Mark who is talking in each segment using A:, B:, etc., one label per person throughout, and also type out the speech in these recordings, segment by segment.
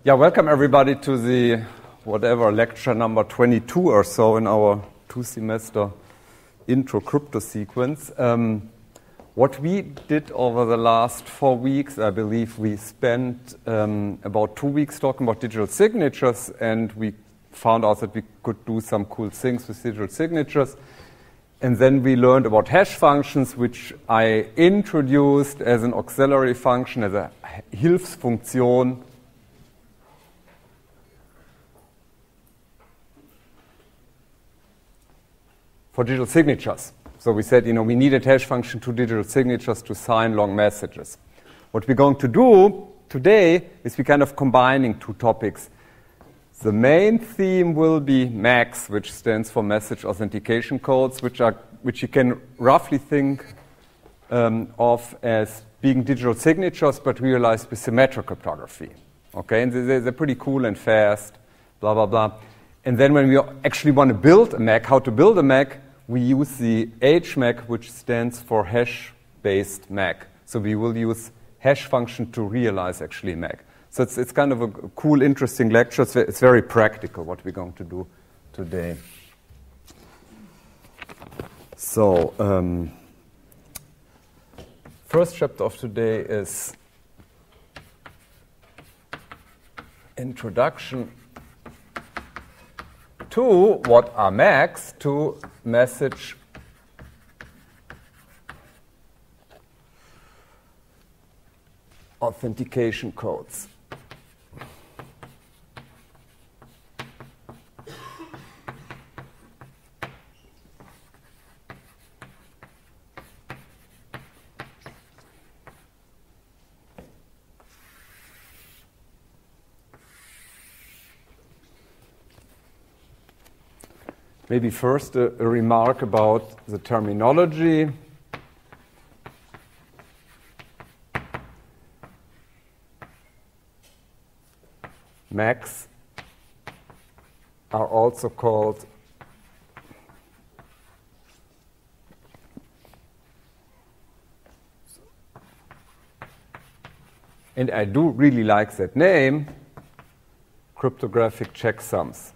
A: Yeah, welcome everybody to the whatever lecture number 22 or so in our 2-semester intro crypto sequence. What we did over the last 4 weeks, I believe we spent about 2 weeks talking about digital signatures, and we found out that we could do some cool things with digital signatures. And then we learned about hash functions, which I introduced as an auxiliary function, as a Hilfsfunktion. For digital signatures. So we said, we needed hash function to digital signatures to sign long messages. What we're going to do today is we're kind of combining two topics. The main theme will be MACs, which stands for Message Authentication Codes, which you can roughly think of as being digital signatures, but realized with symmetric cryptography. Okay, and they're pretty cool and fast, blah, blah, blah. And then when we actually want to build a MAC, how to build a MAC, we use the HMAC, which stands for hash-based MAC. So we will use hash function to realize actually MAC. So it's kind of a cool, interesting lecture. It's very practical what we're going to do today. So first chapter of today is Introduction to what are MACs, to message authentication codes. Maybe first a remark about the terminology. MACs are also called and I do really like that name, cryptographic checksums.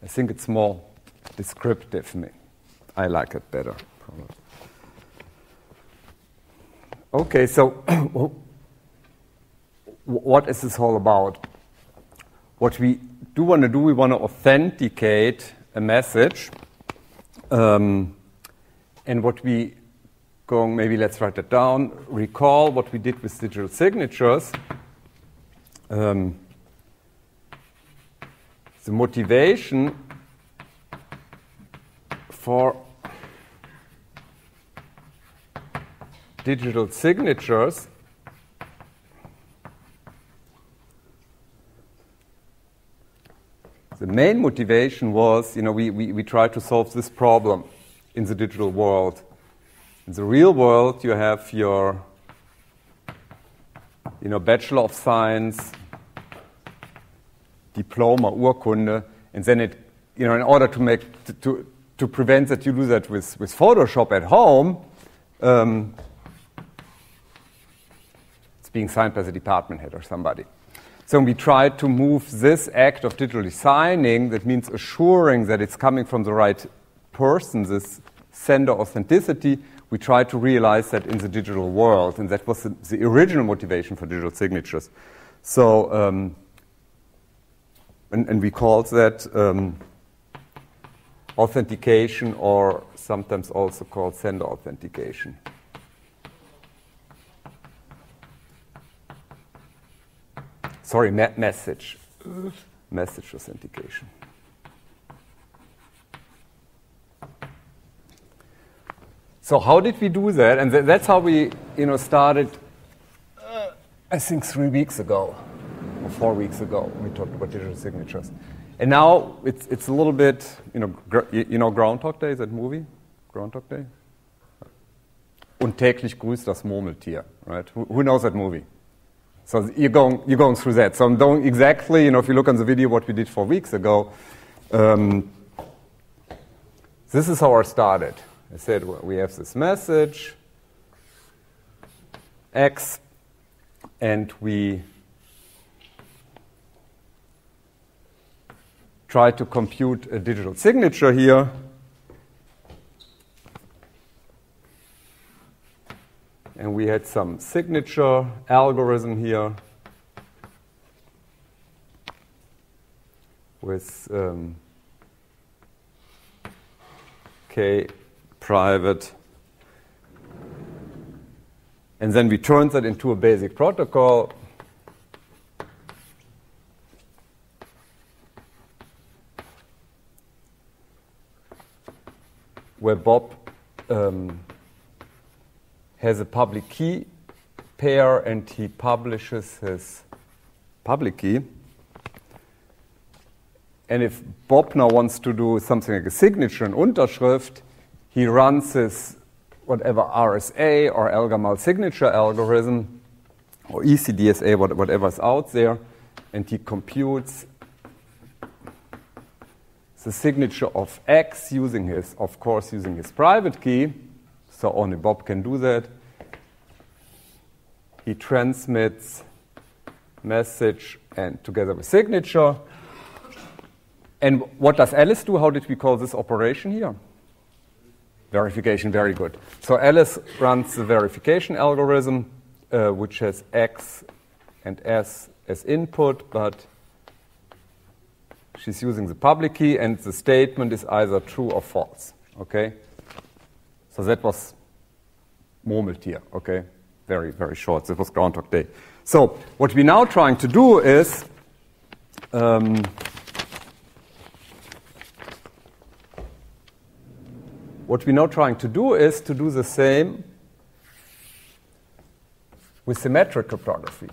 A: I think it's more descriptive. I like it better. Okay, so what is this all about? What we do want to do, we want to authenticate a message. And what we maybe let's write that down, recall what we did with digital signatures. The motivation for digital signatures the main motivation was, we tried to solve this problem in the digital world. In the real world, you have your, Bachelor of Science, diploma, Urkunde, and then it, in order to prevent that you do that with Photoshop at home, it's being signed by the department head or somebody. So we tried to move this act of digitally signing, that means assuring that it's coming from the right person, this sender authenticity, we tried to realize that in the digital world, and that was the original motivation for digital signatures. So, and we called that authentication, or sometimes also called sender authentication. Sorry, message authentication. So how did we do that? And that's how we, started, I think 3 weeks ago. Or 4 weeks ago, we talked about digital signatures. And now it's a little bit, Groundhog Day, that movie? Groundhog Day? Und täglich grüßt das Murmeltier, right? Who knows that movie? So you're going through that. So I'm doing exactly, if you look on the video what we did 4 weeks ago, this is how I started. I said we have this message, X, and we try to compute a digital signature here. And we had some signature algorithm here with K private. And then we turned that into a basic protocol. Where Bob has a public key pair and he publishes his public key. And if Bob now wants to do something like a signature and Unterschrift, he runs his whatever RSA or Elgamal signature algorithm or ECDSA, whatever's out there, and he computes the signature of X using his, of course, using his private key. So only Bob can do that. He transmits message and together with signature. And what does Alice do? How did we call this operation here? Verification, very good. So Alice runs the verification algorithm, which has X and S as input, but she's using the public key, and the statement is either true or false. Okay? So that was murmelt here. Okay? Very, very short. That was Groundhog Day. So what we're now trying to do is to do the same with symmetric cryptography.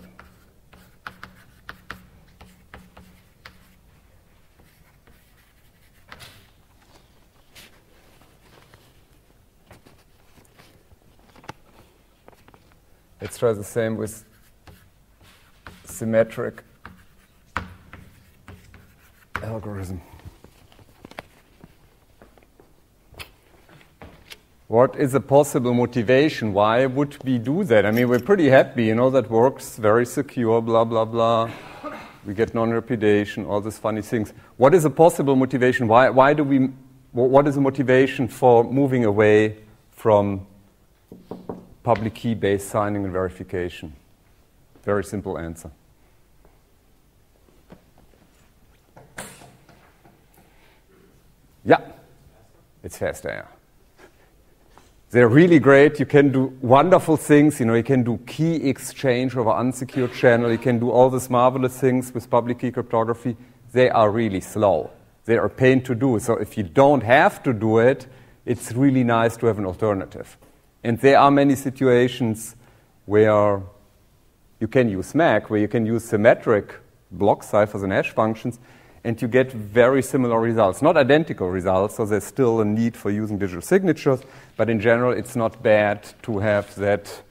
A: Let's try the same with symmetric algorithm. What is a possible motivation? Why would we do that? I mean, we're pretty happy, that works, very secure, blah, blah, blah. We get non-repudiation, all these funny things. What is a possible motivation? What is the motivation for moving away from public key-based signing and verification? Very simple answer. Yeah, it's faster, yeah. They're really great. You can do wonderful things. You can do key exchange over unsecured channel. You can do all these marvelous things with public key cryptography. They are really slow. They are a pain to do. So if you don't have to do it, it's really nice to have an alternative. And there are many situations where you can use HMAC, where you can use symmetric block ciphers and hash functions, and you get very similar results. Not identical results, so there's still a need for using digital signatures, but in general, it's not bad to have that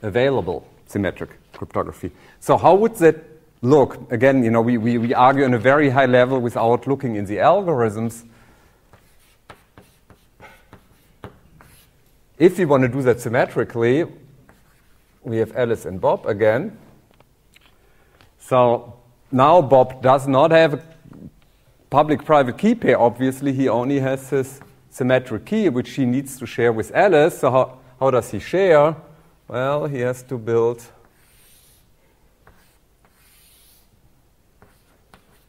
A: available, symmetric cryptography. So how would that look? Again, we argue on a very high level without looking in the algorithms. If we want to do that symmetrically, we have Alice and Bob again. So now Bob does not have a public-private key pair, obviously. He only has his symmetric key, which he needs to share with Alice. So how does he share? Well, he has to build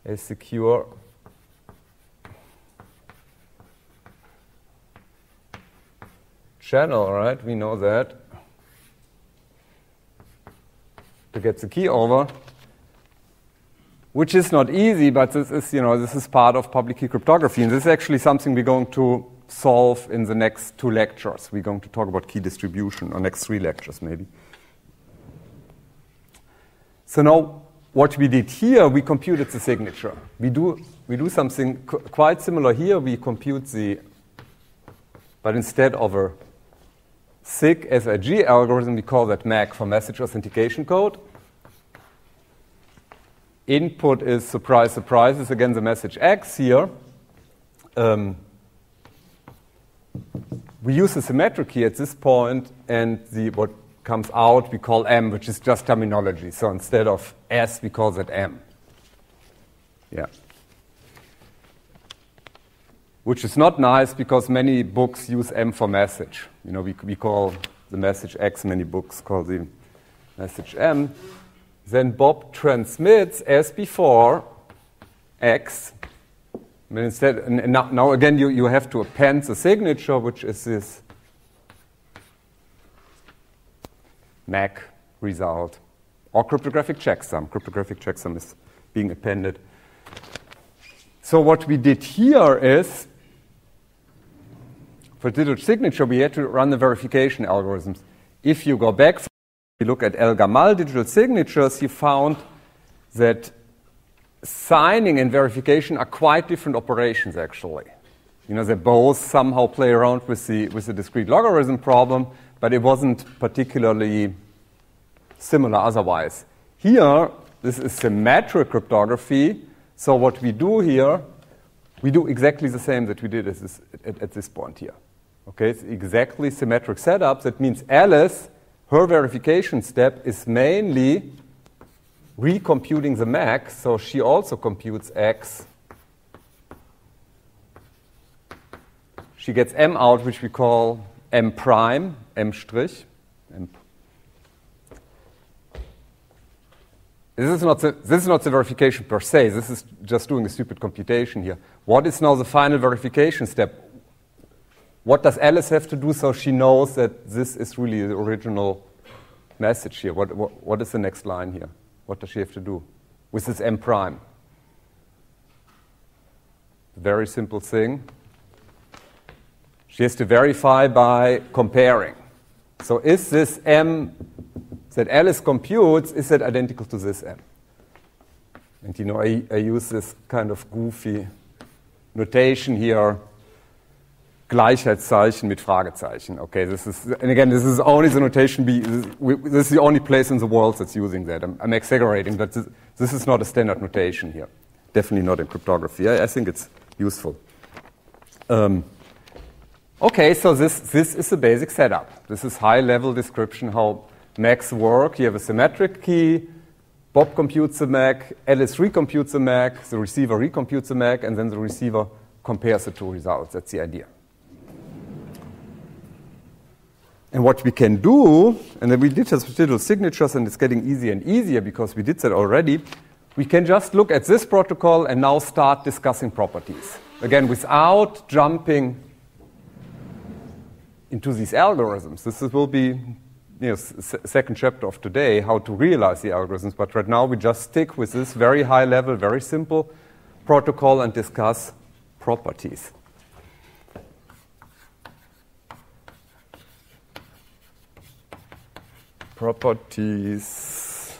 A: a secure channel, right? We know that. To get the key over, which is not easy, but this is part of public key cryptography, and this is actually something we're going to solve in the next 2 lectures. We're going to talk about key distribution, or next 3 lectures maybe. So now, what we did here, we computed the signature. We do something quite similar here. We compute but instead of a SIG algorithm, we call that MAC for message authentication code. Input is surprise, surprise, is again the message X here. we use a symmetric key at this point, and what comes out we call M, which is just terminology. So instead of S, we call that M. Yeah. Which is not nice because many books use M for message. You know, we call the message X, many books call the message M. Then Bob transmits, as before, X. And instead, and now again, you have to append the signature, which is this MAC result, or cryptographic checksum. Cryptographic checksum is being appended. So what we did here is, for digital signature, we had to run the verification algorithms. If you go back, you look at El-Gamal digital signatures, you found that signing and verification are quite different operations, actually. You know, they both somehow play around with the discrete logarithm problem, but it wasn't particularly similar otherwise. Here, this is symmetric cryptography. So what we do here, we do exactly the same that we did at this point here. Okay, it's exactly symmetric setup. That means Alice, her verification step is mainly recomputing the MAC, so she also computes X. She gets M out, which we call M prime, M strich. This is not the verification per se. This is just doing a stupid computation here. What is now the final verification step? What does Alice have to do so she knows that this is really the original message here? What is the next line here? What does she have to do with this M prime? Very simple thing. She has to verify by comparing. So is this M that Alice computes, is that identical to this M? And you know, I use this kind of goofy notation here, Gleichheitszeichen mit Fragezeichen. Okay, this is, and again, this is only the notation, this is the only place in the world that's using that. I'm exaggerating, but this is not a standard notation here. Definitely not in cryptography. I think it's useful. Okay, so this is the basic setup. This is high-level description how MACs work. You have a symmetric key, Bob computes the MAC, Alice recomputes the MAC, the receiver recomputes the MAC, and then the receiver compares the two results. That's the idea. And what we can do, and then we did this with digital signatures, and it's getting easier and easier because we did that already, we can just look at this protocol and now start discussing properties. Again, without jumping into these algorithms. This will be second chapter of today, how to realize the algorithms. But right now we just stick with this very high level, very simple protocol and discuss properties. Properties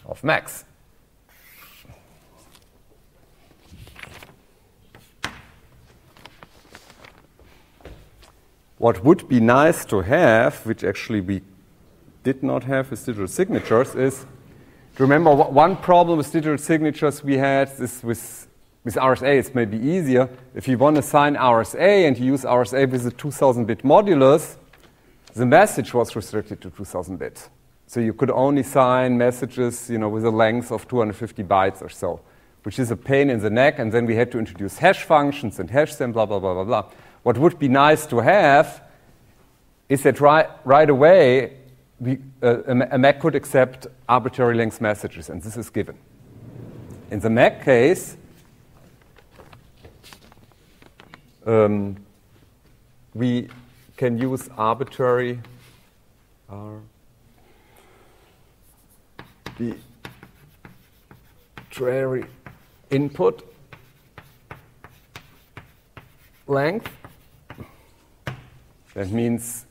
A: of MACs. What would be nice to have, which actually we did not have with digital signatures, is to remember one problem with digital signatures we had is with RSA. It's maybe easier. If you want to sign RSA and you use RSA with a 2000-bit modulus, the message was restricted to 2000 bits. So you could only sign messages, with a length of 250 bytes or so, which is a pain in the neck. And then we had to introduce hash functions and hash them, blah, blah, blah, blah, blah. What would be nice to have is that right away a MAC could accept arbitrary length messages, and this is given. In the MAC case, we can use arbitrary input length. That means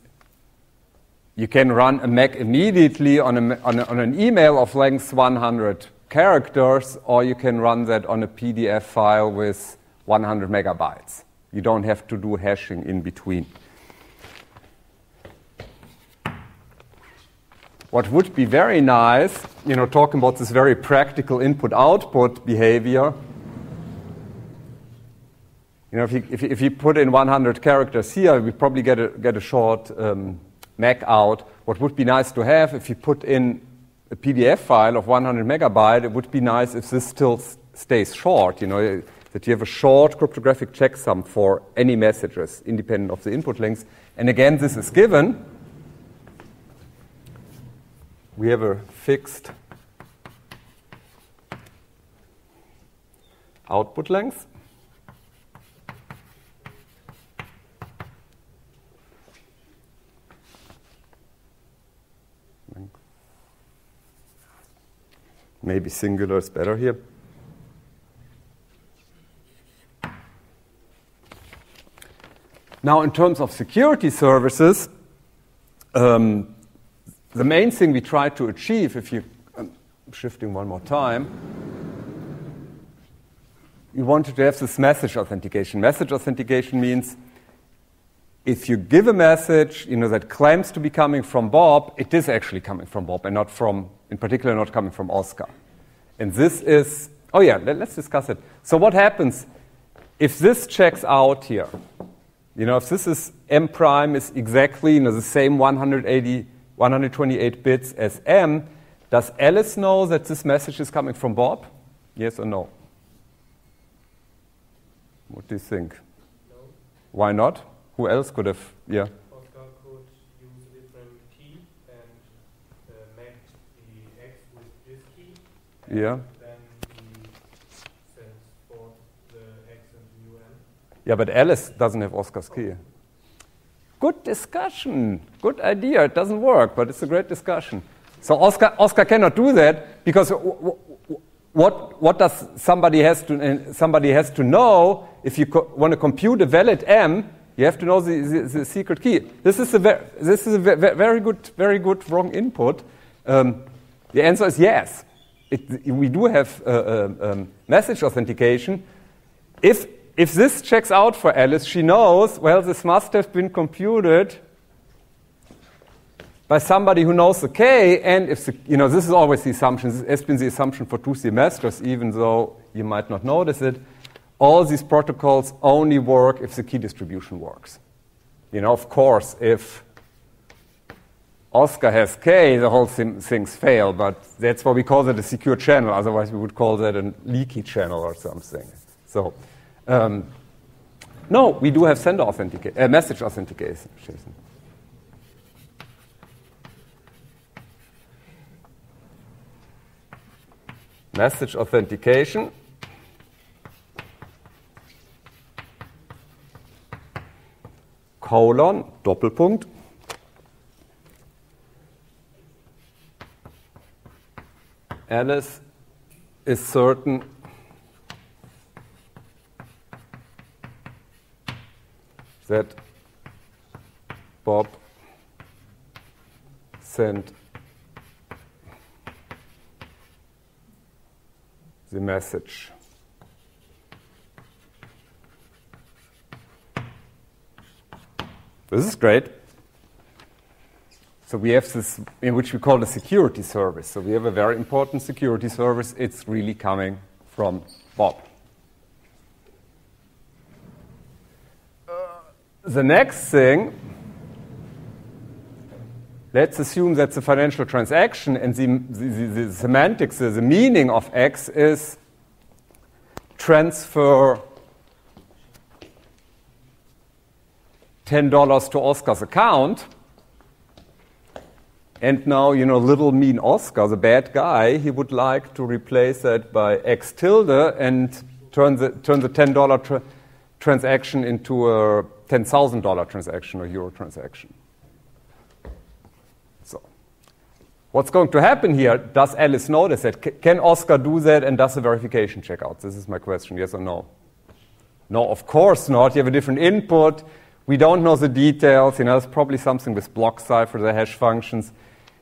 A: you can run a MAC immediately on an email of length 100 characters, or you can run that on a PDF file with 100 megabytes. You don't have to do hashing in between. What would be very nice, talking about this very practical input-output behavior, You know, if you put in 100 characters here, we probably get a short MAC out. What would be nice to have, if you put in a PDF file of 100 megabyte, it would be nice if this still stays short, you know, that you have a short cryptographic checksum for any messages, independent of the input links. And again, this is given. We have a fixed output length. Maybe singular is better here. Now, in terms of security services, the main thing we try to achieve, if you, I'm shifting one more time, you wanted to have this message authentication. Message authentication means if you give a message, you know, that claims to be coming from Bob, it is actually coming from Bob and not from, in particular, not coming from Oscar. And this is, oh yeah, let's discuss it. So what happens if this checks out here? You know, if this is M prime is exactly, you know, the same 128 bits as M, does Alice know that this message is coming from Bob? Yes or no? What do you think?
B: No.
A: Why not? Who else could have, yeah?
B: Oscar could use a different key and match the X with this key. And
A: Yeah.
B: then he sends forth the X and the UN.
A: Yeah, but Alice doesn't have Oscar's key. Good discussion. Good idea. It doesn't work, but it's a great discussion. So Oscar cannot do that because what does somebody has to know if you want to compute a valid M? You have to know the secret key. This is a very good wrong input. The answer is yes. We do have message authentication. If this checks out for Alice, she knows, well, this must have been computed by somebody who knows the K, and if the, you know, this is always the assumption. This has been the assumption for 2 semesters, even though you might not notice it. All these protocols only work if the key distribution works. You know, of course, if Oscar has K, the whole things fail, but that's why we call that a secure channel. Otherwise, we would call that a leaky channel or something. So, no, we do have sender authentication, message authentication. Message authentication. Colon, Doppelpunkt. Alice is certain that Bob sent the message. This is great. So we have this, in which we call the security service. So we have a very important security service. It's really coming from Bob. The next thing, let's assume that's a financial transaction, and the semantics, the meaning of X is transfer $10 to Oscar's account. And now, you know, little mean Oscar, the bad guy, he would like to replace that by X tilde and turn the $10 transaction into a $10,000 transaction or euro transaction. So, what's going to happen here? Does Alice notice that? Can Oscar do that, and does the verification check out? This is my question, yes or no? No, of course not. You have a different input. We don't know the details. You know, there's probably something with block cipher, the hash functions.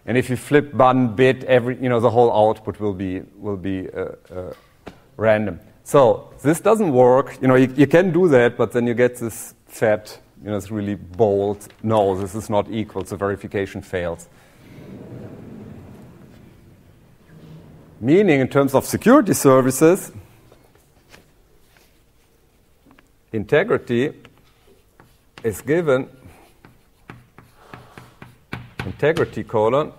A: And if you flip one bit, the whole output will be random. So this doesn't work. You know, you can do that, but then you get this fat, you know, it's really bold. No, this is not equal. So verification fails. Meaning, in terms of security services, integrity is given integrity colon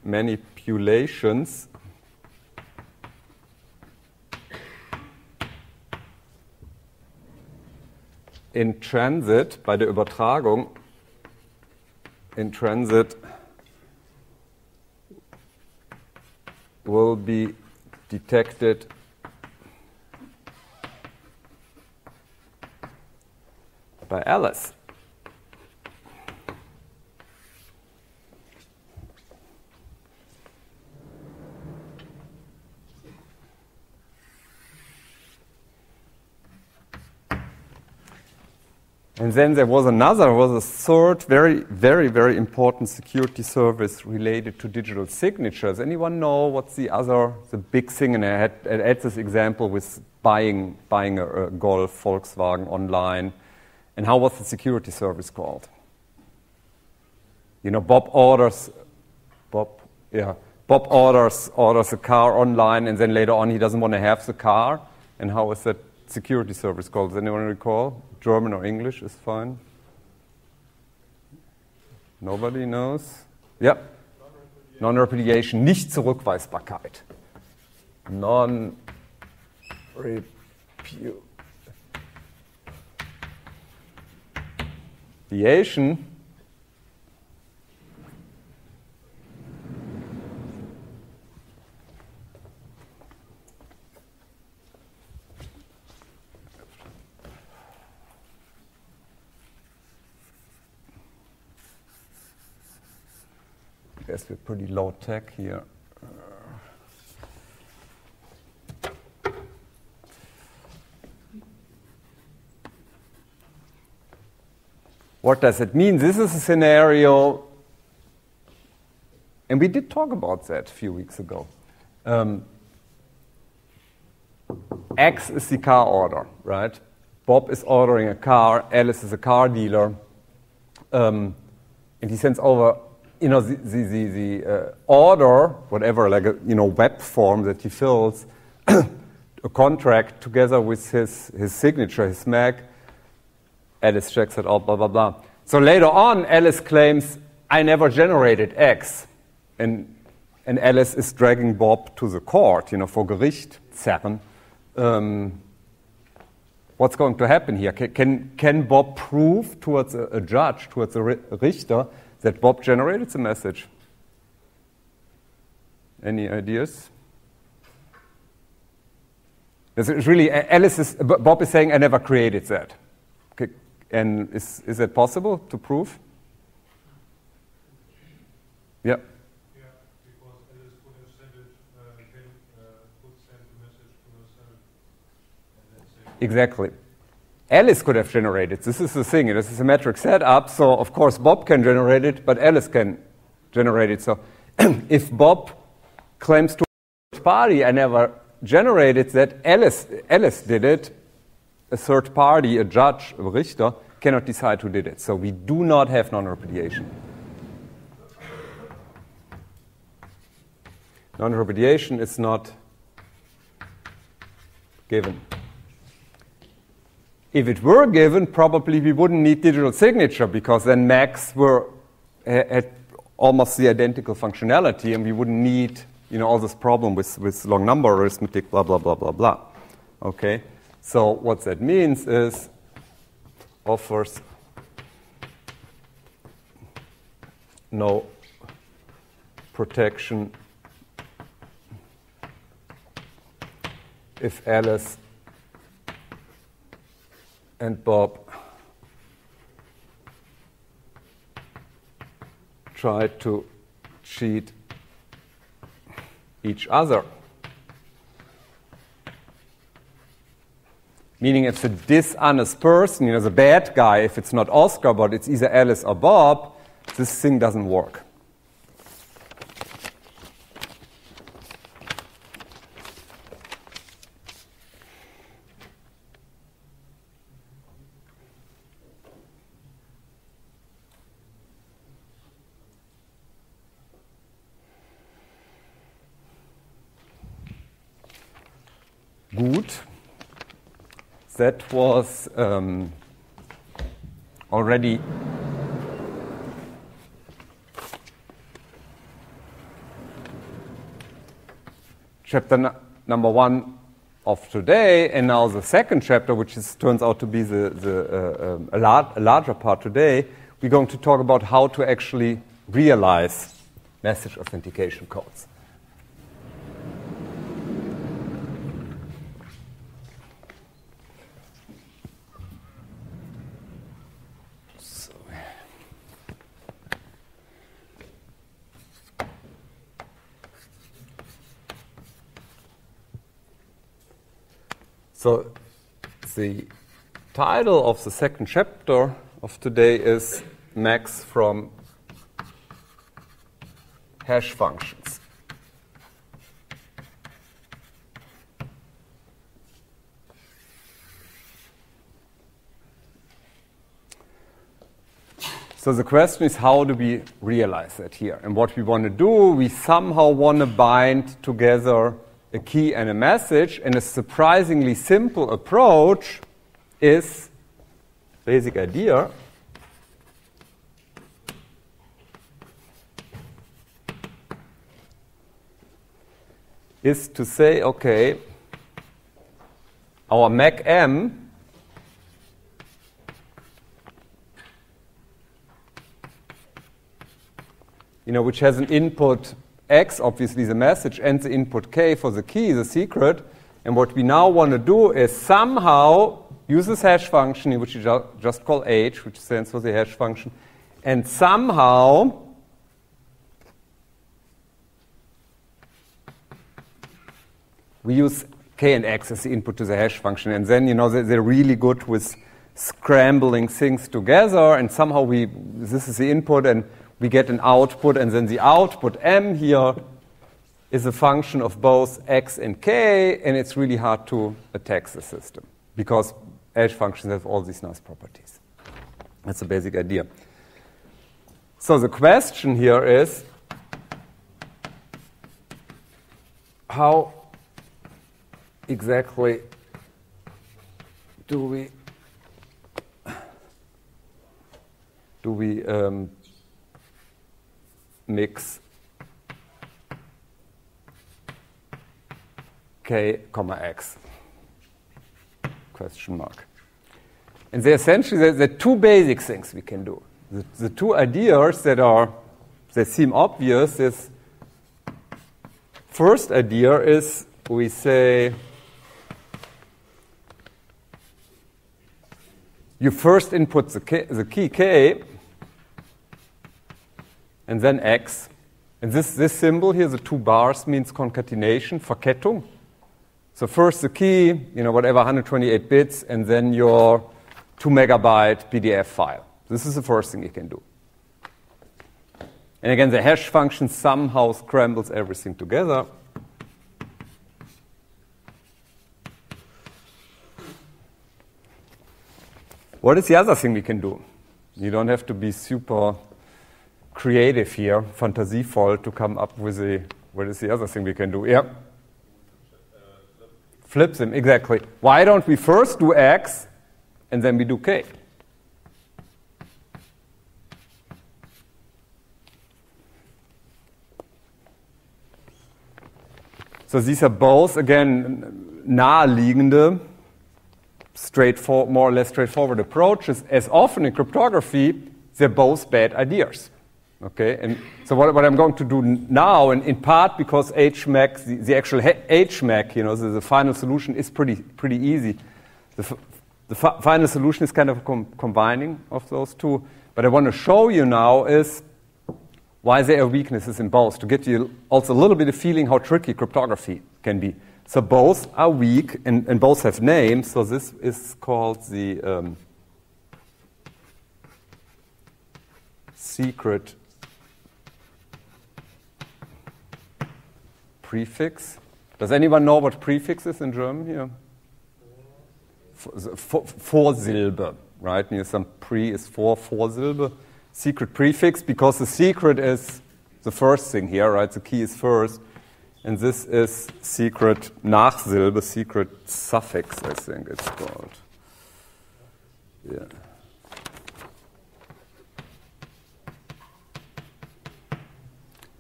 A: manipulations in transit, bei der Übertragung in transit will be detected by Alice. And then there was a third very important security service related to digital signatures. Anyone know what's the big thing? And I had this example with buying a Golf Volkswagen online. And how was the security service called? You know, Bob orders a car online, and then later on he doesn't want to have the car. And how is that security service called? Does anyone recall? German or English is fine. Nobody knows? Yeah. Non-repudiation, nicht Zurückweisbarkeit. Non-repudiation. I guess we're pretty low tech here. What does it mean? This is a scenario, and we did talk about that a few weeks ago. X is the car order, right? Bob is ordering a car, Alice is a car dealer, and he sends over the order, whatever, like a web form that he fills, a contract together with his signature, his HMAC. Alice checks it out, blah, blah, blah. So later on, Alice claims, I never generated X. And Alice is dragging Bob to the court, for Gericht zerren. What's going to happen here? Can Bob prove towards a judge, towards a Richter, that Bob generated the message? Any ideas? It's really, Bob is saying, I never created that. Okay. And is that possible to prove? Yeah.
B: Yeah, because Alice could have sent it, could send the message to herself. And then say,
A: exactly. Alice could have generated. This is the thing. It is a symmetric setup, so of course Bob can generate it, but Alice can generate it. So if Bob claims to a third party, I never generated that, Alice did it, a third party, a judge, a Richter, cannot decide who did it. So we do not have non-repudiation. Non-repudiation is not given. If it were given, probably we wouldn't need digital signature, because then MACs had almost the identical functionality, and we wouldn't need all this problem with long number arithmetic, blah, blah, blah, blah, blah. Okay? So what that means is offers no protection if Alice and Bob try to cheat each other. Meaning if the dishonest person, the bad guy, if it's not Oscar, but it's either Alice or Bob, this thing doesn't work. that was already chapter number 1 of today, and now the second chapter, which turns out to be a larger part today. We're going to talk about how to actually realize message authentication codes. So the title of the second chapter of today is Max from Hash Functions. So the question is, how do we realize that here? And what we want to do, we somehow want to bind together a key and a message, and a surprisingly simple approach is, basic idea, is to say, okay, our MAC M which has an input X, obviously the message, and the input K for the key, the secret. And what we now want to do is somehow use this hash function, which you just call H, which stands for the hash function, and somehow we use K and X as the input to the hash function. And then, they're really good with scrambling things together, and somehow this is the input, and we get an output, and then the output M here is a function of both X and K, and it's really hard to attack the system because hash functions have all these nice properties. That's the basic idea. So the question here is, how exactly do we mix K, X, question mark. And essentially, there are two basic things we can do. The two ideas that seem obvious is, first idea is we say you first input the key K, and then X. And this symbol here, the 2 bars, means concatenation, Verkettung. So first the key, whatever, 128 bits, and then your 2 megabyte PDF file. This is the first thing you can do. And again, the hash function somehow scrambles everything together. What is the other thing we can do? You don't have to be super creative here, fantasievoll, to come up with what is the other thing we can do? Yeah. Flip them, exactly. Why don't we first do X and then we do K? So these are both, again, naheliegende, more or less straightforward approaches. As often in cryptography, they're both bad ideas. Okay, and so what I'm going to do now, and in part because HMAC, the actual HMAC, the final solution is pretty easy. The final solution is kind of a combining of those two. But I want to show you now is why there are weaknesses in both, to get you also a little bit of feeling how tricky cryptography can be. So both are weak, and both have names. So this is called the secret prefix. Does anyone know what prefix is in German here? Vorsilbe, right? Some pre is Vorsilbe. Secret prefix, because the secret is the first thing here, right? The key is first. And this is secret Nachsilbe, secret suffix, I think it's called. Yeah.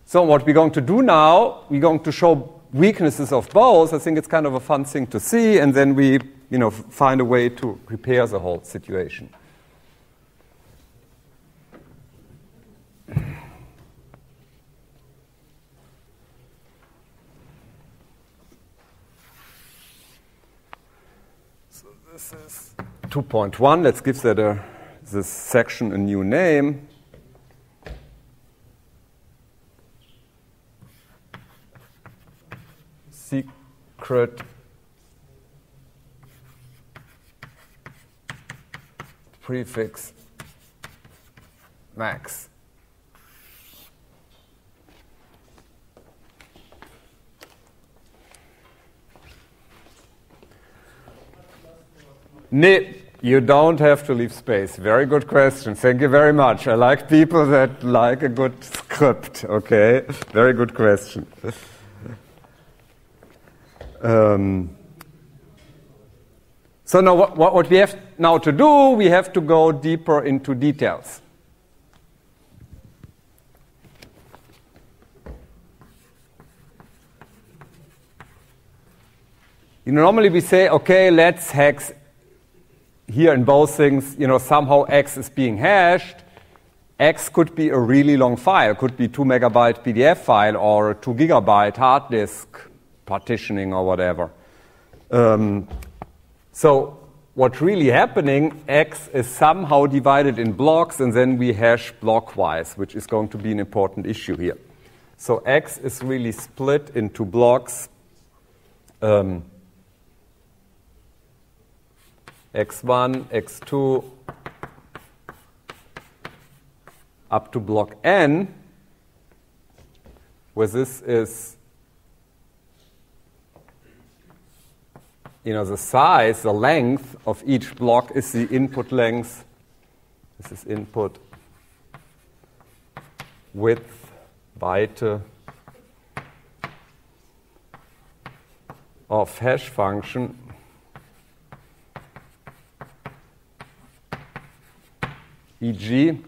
A: So what we're going to do now, we're going to show weaknesses of both. I think it's kind of a fun thing to see, and then we, find a way to repair the whole situation. So this is 2.1. Let's give that this section a new name. Secret prefix max. You don't have to leave space. Very good question. Thank you very much. I like people that like a good script. Okay, very good question. So now what we have now to do, we have to go deeper into details. Normally we say, okay, let's hex here in both things, somehow X is being hashed. X could be a really long file, could be 2 megabyte PDF file or a 2 gigabyte hard disk partitioning or whatever. So what's really happening, X is somehow divided in blocks, and then we hash blockwise, which is going to be an important issue here. So X is really split into blocks. X1, X2, up to block N, where this is the size, the length of each block is the input length. This is input width, Weite of hash function. E.g.,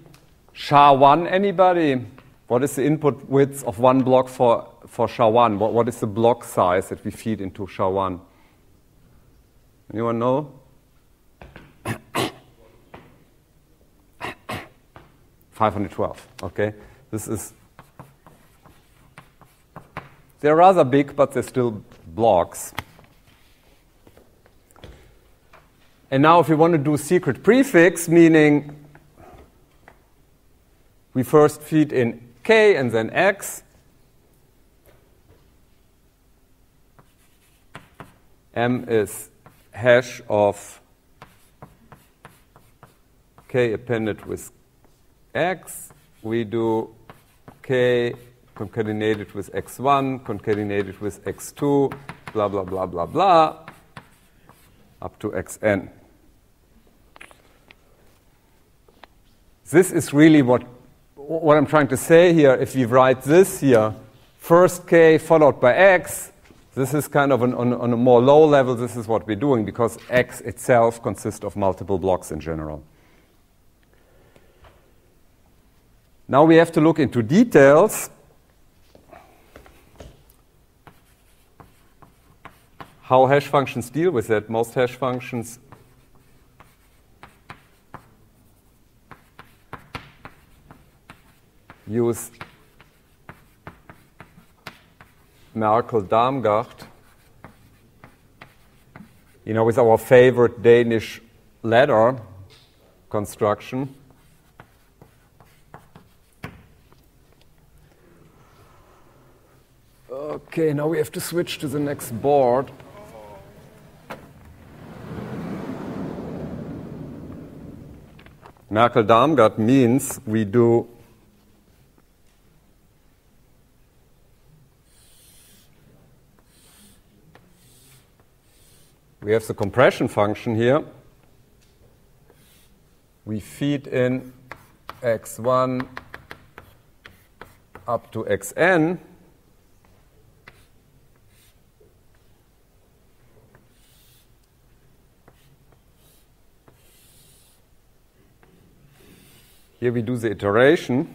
A: SHA-1, anybody? What is the input width of one block for SHA-1? What is the block size that we feed into SHA-1? Anyone know? 512, okay. They're rather big, but they're still blocks. And now if we want to do secret prefix, meaning we first feed in K and then X. M is hash of K appended with X. We do K concatenated with X1, concatenated with X2, blah, blah, blah, blah, blah, up to Xn. This is really what I'm trying to say here. If we write this here, first K followed by X, this is kind of on a more low level. This is what we're doing because X itself consists of multiple blocks in general. Now we have to look into details. How hash functions deal with that. Most hash functions use Merkel-Darmstadt, with our favorite Danish ladder construction. Okay, now we have to switch to the next board. Merkel-Darmstadt means we do we have the compression function here. We feed in X1 up to Xn. here we do the iteration.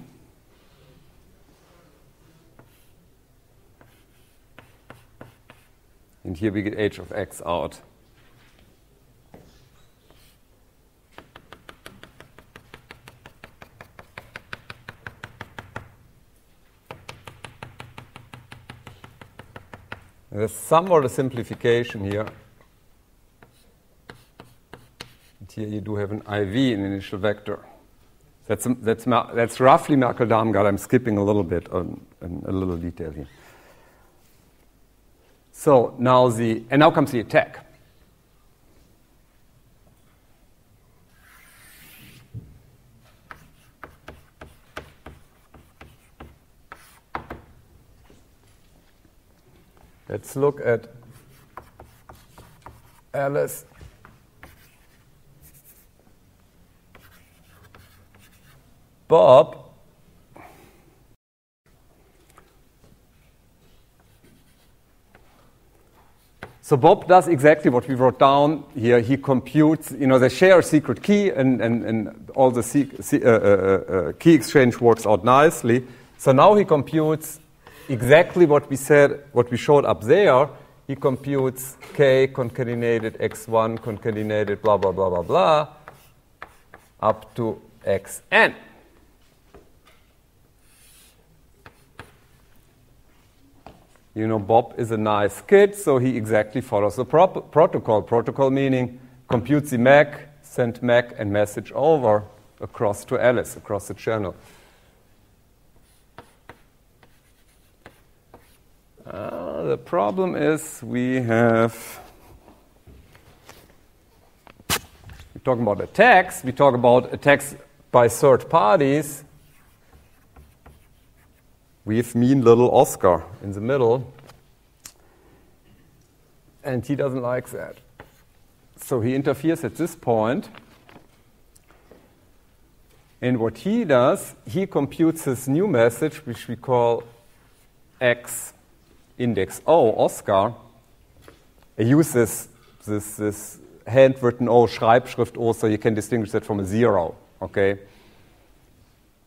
A: And here we get h of x out. There's somewhat a simplification here. And here you do have an IV, an initial vector. That's roughly Merkel-Darmstadt. I'm skipping a little bit on a little detail here. So now now comes the attack. Let's look at Alice. Bob. So Bob does exactly what we wrote down here. He computes, they share a secret key, and all the key exchange works out nicely. So now he computes exactly what we said, what we showed up there. He computes k concatenated x1 concatenated blah, blah, blah, blah, blah, up to xn. Bob is a nice kid, so he exactly follows the protocol. Protocol meaning computes the MAC, send MAC and message over across to Alice, across the channel. The problem is we're talking about attacks. We talk about attacks by third parties. We have mean little Oscar in the middle, and he doesn't like that. So he interferes at this point, and what he does, he computes his new message, which we call X index O, Oscar. He uses this handwritten O, Schreibschrift O, so you can distinguish that from a 0, okay?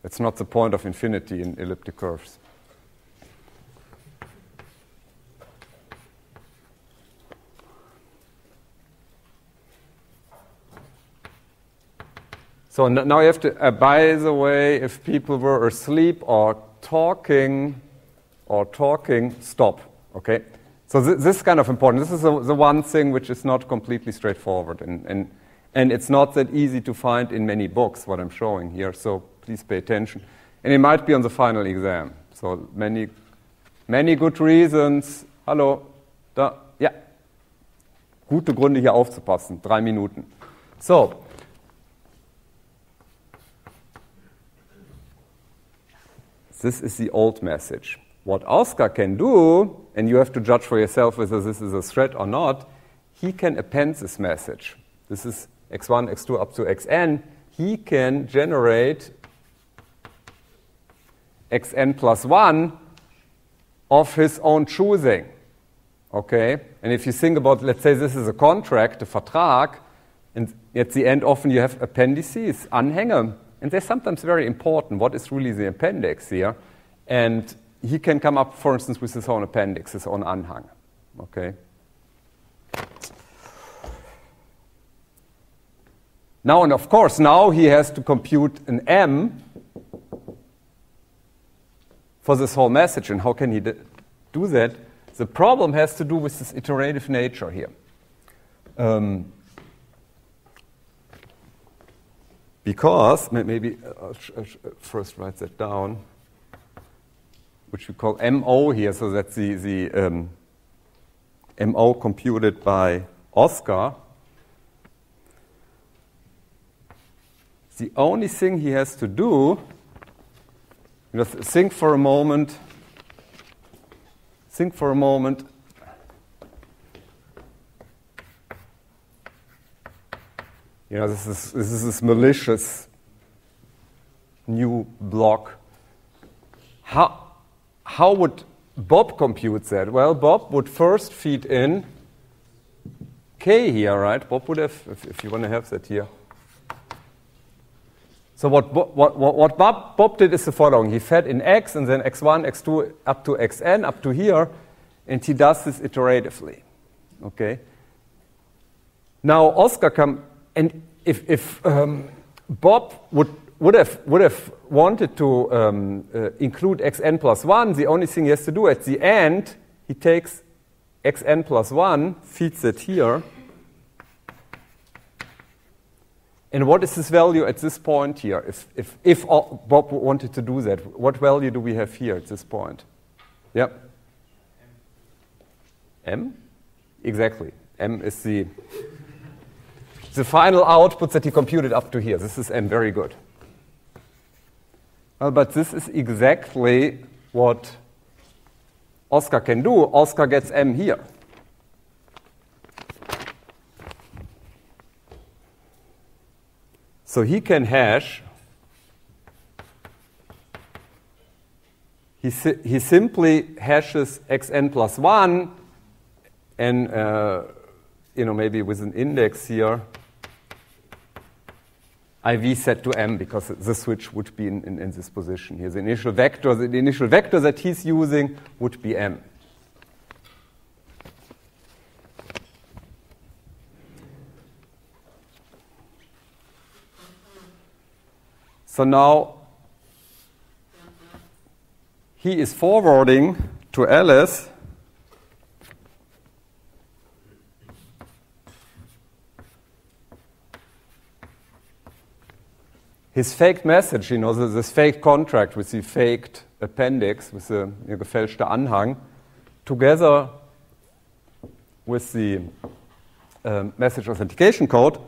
A: That's not the point of infinity in elliptic curves. So now you have to, by the way, if people were asleep or talking, stop, okay? So this is kind of important. This is the one thing which is not completely straightforward, and it's not that easy to find in many books, what I'm showing here, so please pay attention. And it might be on the final exam. So many good reasons. Hallo, da, ja. Gute Gründe hier aufzupassen, 3 Minuten. So. This is the old message. What Oscar can do, and you have to judge for yourself whether this is a threat or not, he can append this message. This is x1, x2 up to xn. He can generate xn plus 1 of his own choosing. Okay? And if you think about, let's say this is a contract, a Vertrag, and at the end often you have appendices, Anhänge. And they're sometimes very important. What is really the appendix here? And he can come up, for instance, with his own appendix, his own Anhang. Okay? Now, and of course, now he has to compute an M for this whole message. And how can he do that? The problem has to do with this iterative nature here. Because, maybe I'll first write that down, which we call MO here, so that's the MO computed by Oscar. The only thing he has to do, think for a moment. This is this malicious new block. How would Bob compute that? Well, Bob would first feed in k here, right? Bob would have, if you want to have that here. So what Bob did is the following. He fed in x and then x1, x2, up to xn, up to here, and he does this iteratively. Okay. Now Oscar and if Bob would have wanted to include xn plus 1, the only thing he has to do at the end, he takes xn plus 1, feeds it here. And what is this value at this point here? If Bob wanted to do that, what value do we have here at this point? Yep. M? Exactly. M is the final output that he computed up to here. This is M. Very good. Well, but this is exactly what Oscar can do. Oscar gets M here. So he can hash. He simply hashes xn plus 1 and maybe with an index here, IV set to M, because the switch would be in this position here. The initial vector that he's using would be M. So now he is forwarding to Alice his faked message, this faked contract with the faked appendix, with the gefälschte Anhang, together with the message authentication code.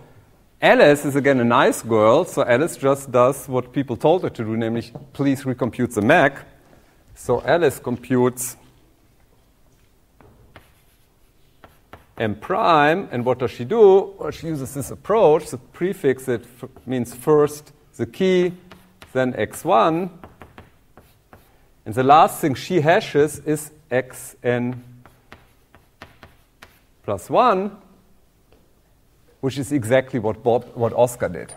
A: Alice is again a nice girl, so Alice just does what people told her to do, namely, please recompute the MAC. So Alice computes M prime, and what does she do? Well, she uses this approach, the prefix that means first the key, then x1, and the last thing she hashes is xn plus 1, which is exactly what Oscar did.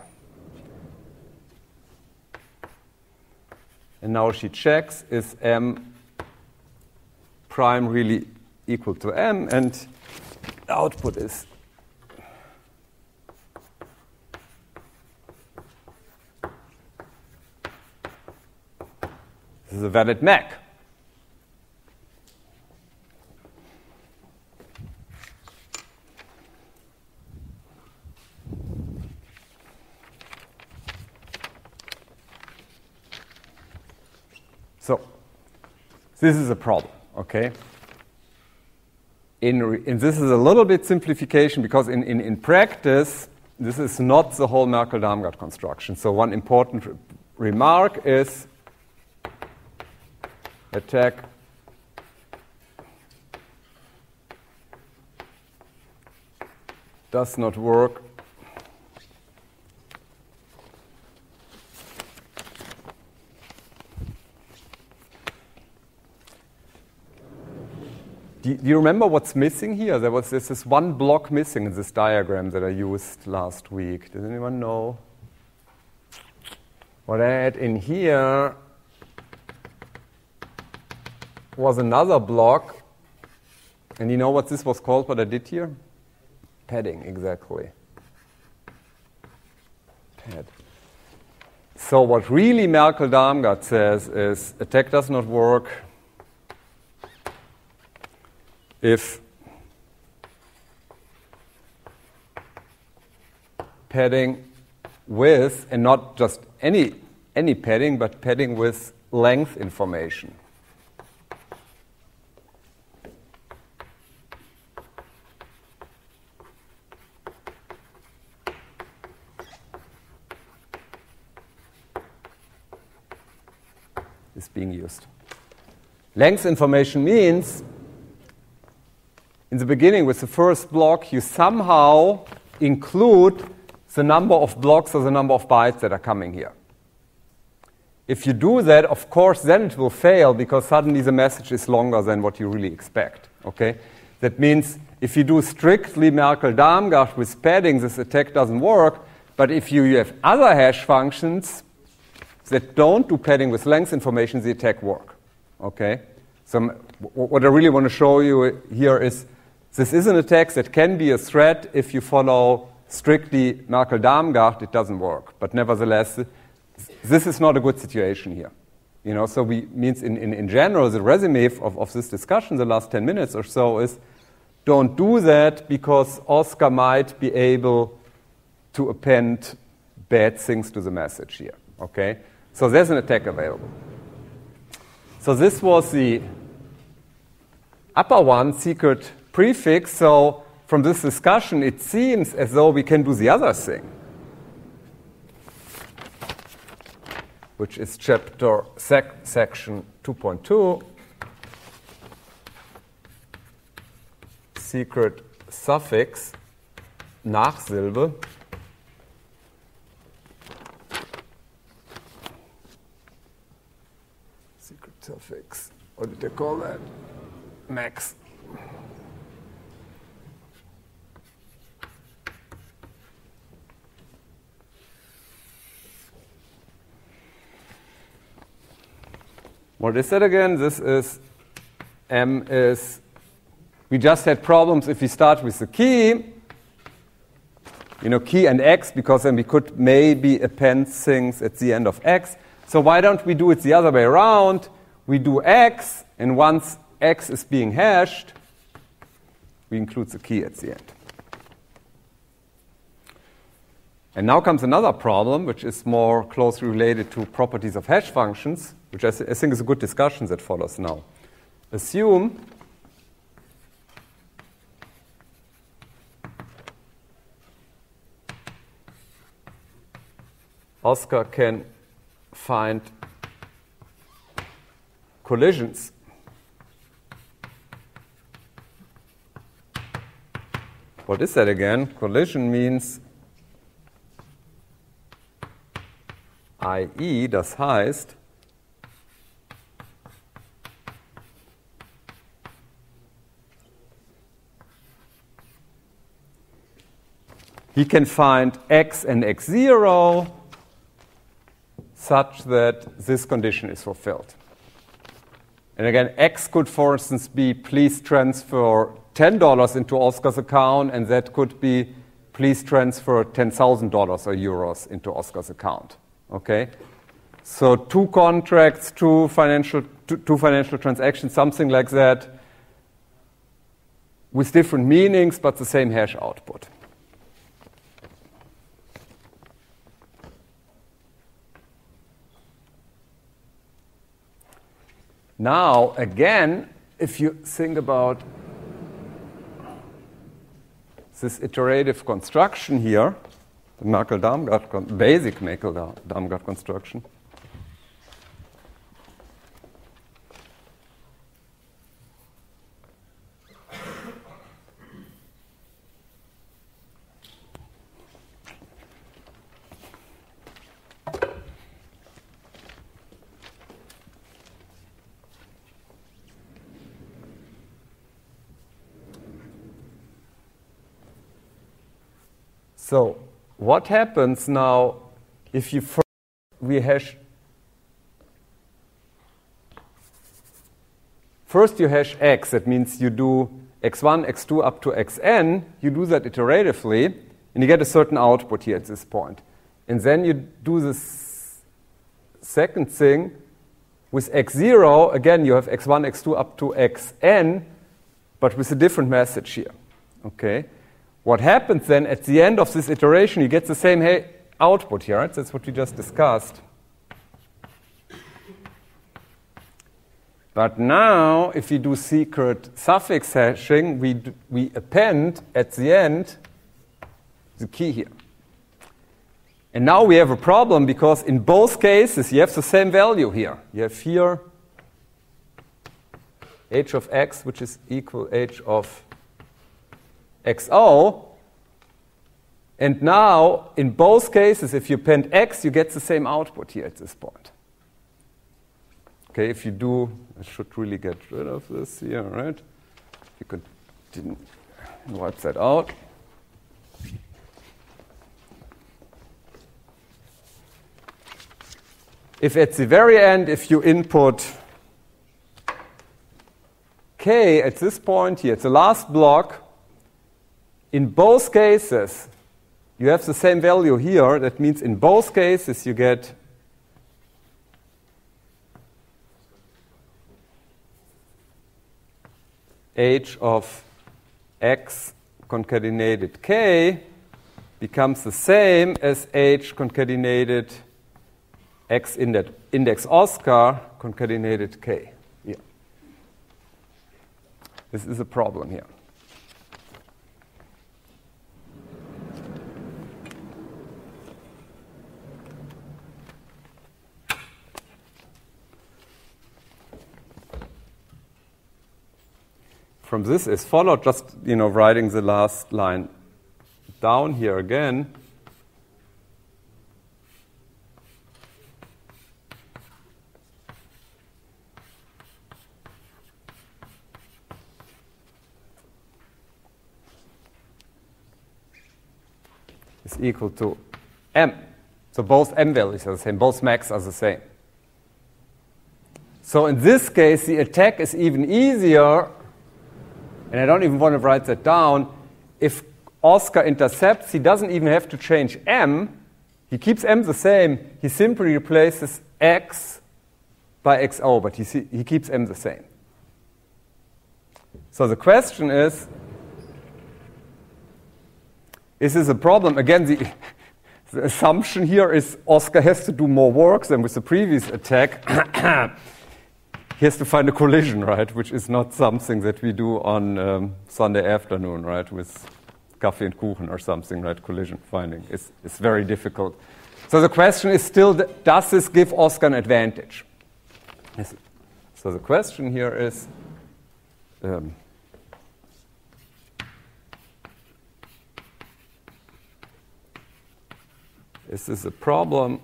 A: And now she checks, is M prime really equal to M? And the output is this is a valid MAC. So this is a problem, okay? And this is a little bit simplification, because in practice, this is not the whole Merkle-Darmstadt construction. So one important remark is attack does not work Do you remember what's missing here? There's this one block missing in this diagram that I used last week. Does anyone know? What I had in here was another block. And you know what this was called, what I did here? Padding, exactly. Pad. So what really Merkle-Darmstadt says is attack does not work if padding with, and not just any padding, but padding with length information. Is being used. Length information means in the beginning with the first block you somehow include the number of blocks or the number of bytes that are coming here. If you do that, of course, then it will fail because suddenly the message is longer than what you really expect. Okay? That means if you do strictly Merkle-Darmstadt with padding, this attack doesn't work. But if you have other hash functions, that don't do padding with length information, the attack work. Okay? So what I really want to show you here is this is an attack that can be a threat if you follow strictly Merkel-Darmstadt. It doesn't work. But nevertheless, this is not a good situation here. You know, so means in general, the resume of this discussion, the last 10 minutes or so, is don't do that because Oscar might be able to append bad things to the message here. Okay? So there's an attack available. So this was the upper one, secret prefix. So from this discussion, it seems as though we can do the other thing, which is chapter section 2.2, secret suffix, Nachsilbe. Secret suffix, what did they call that? Max. What is that again? This is, M is, we just had problems if we start with the key, you know, key and X, because then we could maybe append things at the end of X. So why don't we do it the other way around? We do X, and once X is being hashed, we include the key at the end. And now comes another problem, which is more closely related to properties of hash functions, which I think is a good discussion that follows now. Assume Oscar can find collisions What is that again? Collision means i.e., das heißt, he can find x and x0 such that this condition is fulfilled. And again, x could, for instance, be please transfer $10 into Oscar's account, and that could be please transfer $10,000 or euros into Oscar's account. Okay? So two contracts, two financial transactions, something like that, with different meanings, but the same hash output. Now, again, if you think about this iterative construction here, the Merkel-Darmstadt, basic Merkel-Darmstadt construction, so what happens now if you first you hash x, that means you do x1, x2 up to xn, you do that iteratively, and you get a certain output here at this point. And then you do this second thing with x0, again you have x1, x2 up to xn, but with a different message here. Okay? What happens then at the end of this iteration, you get the same output here, right? That's what we just discussed. But now, if we do secret suffix hashing, we append at the end the key here. And now we have a problem because in both cases you have the same value here. You have here h of x, which is equal h of xo, and now in both cases if you append x you get the same output here at this point. Okay, if you do, I should really get rid of this here, right? You could didn't wipe that out. if at the very end, if you input k at this point here, it's the last block, in both cases, you have the same value here. That means in both cases, you get h of x concatenated k becomes the same as h concatenated x index Oscar concatenated k. Here. This is a problem here. From this is followed, just writing the last line down here again. Is equal to m. So both m values are the same, both max are the same. So in this case, the attack is even easier. And I don't even want to write that down. If Oscar intercepts, he doesn't even have to change m. He keeps m the same. He simply replaces x by xo, but he keeps m the same. So the question is this a problem? Again, the assumption here is Oscar has to do more work than with the previous attack. He has to find a collision, right, which is not something that we do on Sunday afternoon, right, with coffee and kuchen or something, right, collision finding. It's very difficult. So the question is still, does this give Oscar an advantage? So the question here is, is this a problem?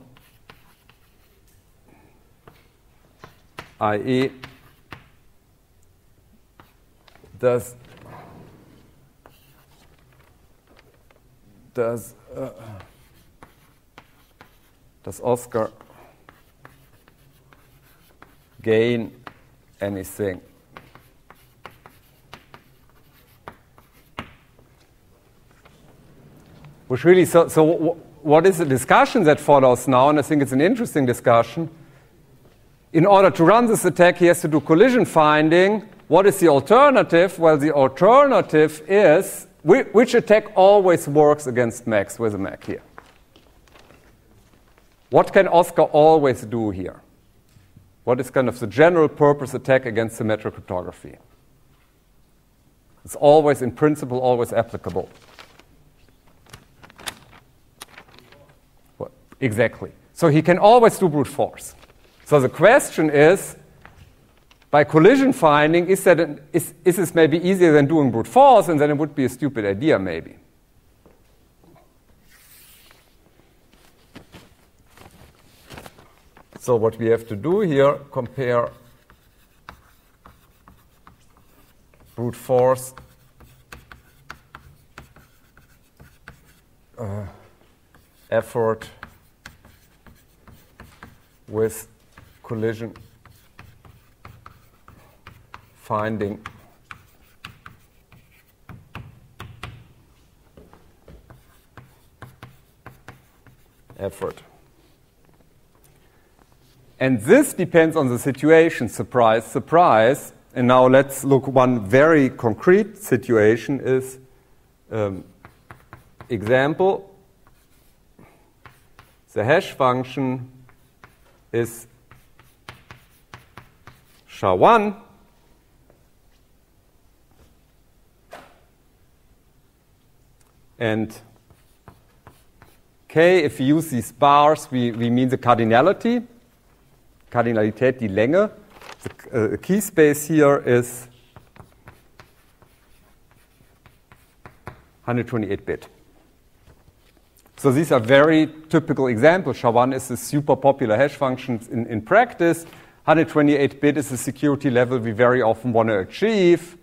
A: I.e., does Oscar gain anything? Which really, so what is the discussion that follows now? And I think it's an interesting discussion. In order to run this attack, he has to do collision finding. What is the alternative? Well, the alternative is, which attack always works against Max with a Mac here? What can Oscar always do here? What is kind of the general purpose attack against symmetric cryptography? It's always, in principle, always applicable. What? Exactly. So he can always do brute force. So the question is, by collision finding, is this maybe easier than doing brute force? And then it would be a stupid idea, maybe. So what we have to do here, compare brute force effort with collision finding effort. And this depends on the situation. Surprise, surprise. And now let's look. One very concrete situation is example. The hash function is SHA-1, and K, if we use these bars, we mean the cardinality. Kardinalität, die Länge. The key space here is 128-bit. So these are very typical examples. SHA-1 is a super popular hash function in practice. 128-bit is a security level we very often want to achieve